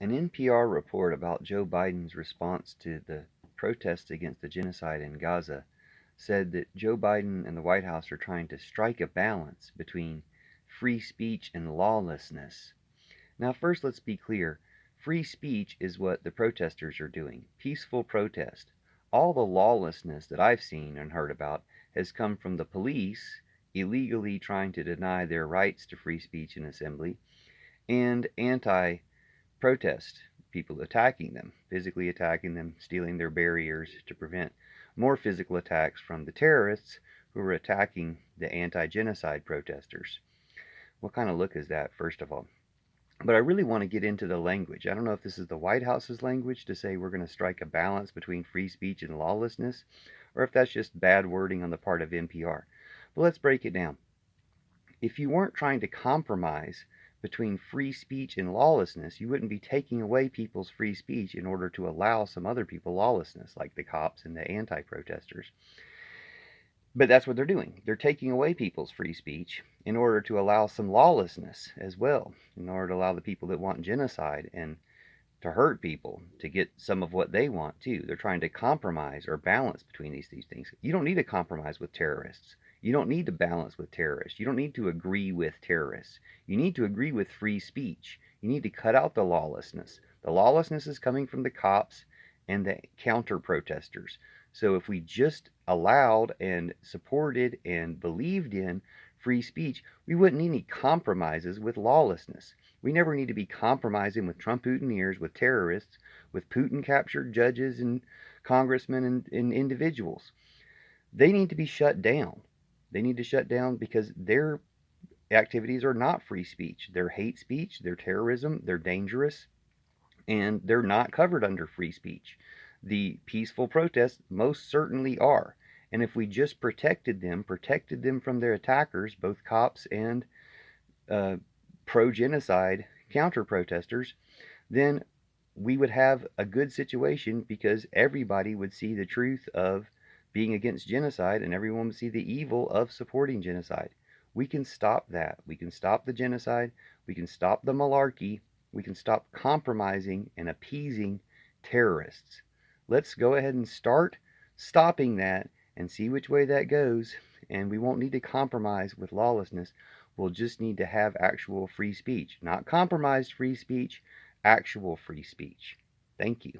An NPR report about Joe Biden's response to the protests against the genocide in Gaza said that Joe Biden and the White House are trying to strike a balance between free speech and lawlessness. Now, first, let's be clear. Free speech is what the protesters are doing, peaceful protest. All the lawlessness that I've seen and heard about has come from the police illegally trying to deny their rights to free speech and assembly, and anti protest people attacking them, physically attacking them, stealing their barriers to prevent more physical attacks from the terrorists who are attacking the anti genocide protesters. What kind of look is that, first of all? But I really want to get into the language. I don't know if this is the White House's language to say we're going to strike a balance between free speech and lawlessness, or if that's just bad wording on the part of NPR. But let's break it down. If you weren't trying to compromise between free speech and lawlessness, you wouldn't be taking away people's free speech in order to allow some other people lawlessness, like the cops and the anti protesters. But that's what they're doing. They're taking away people's free speech in order to allow some lawlessness as well, in order to allow the people that want genocide and to hurt people to get some of what they want too. They're trying to compromise or balance between these things. You don't need to compromise with terrorists. You don't need to balance with terrorists. You don't need to agree with terrorists. You need to agree with free speech. You need to cut out the lawlessness. The lawlessness is coming from the cops and the counter protesters. So if we just allowed and supported and believed in free speech, we wouldn't need any compromises with lawlessness. We never need to be compromising with Trump-Putiners, with terrorists, with Putin-captured judges and congressmen and individuals. They need to be shut down. They need to shut down because their activities are not free speech. They're hate speech, they're terrorism, they're dangerous, and they're not covered under free speech. The peaceful protests most certainly are. And if we just protected them from their attackers, both cops and uh, pro genocide counter protesters, then we would have a good situation because everybody would see the truth of being against genocide and everyone would see the evil of supporting genocide. We can stop that. We can stop the genocide. We can stop the malarkey. We can stop compromising and appeasing terrorists. Let's go ahead and start stopping that and see which way that goes. And we won't need to compromise with lawlessness. We'll just need to have actual free speech, not compromised free speech, actual free speech. Thank you.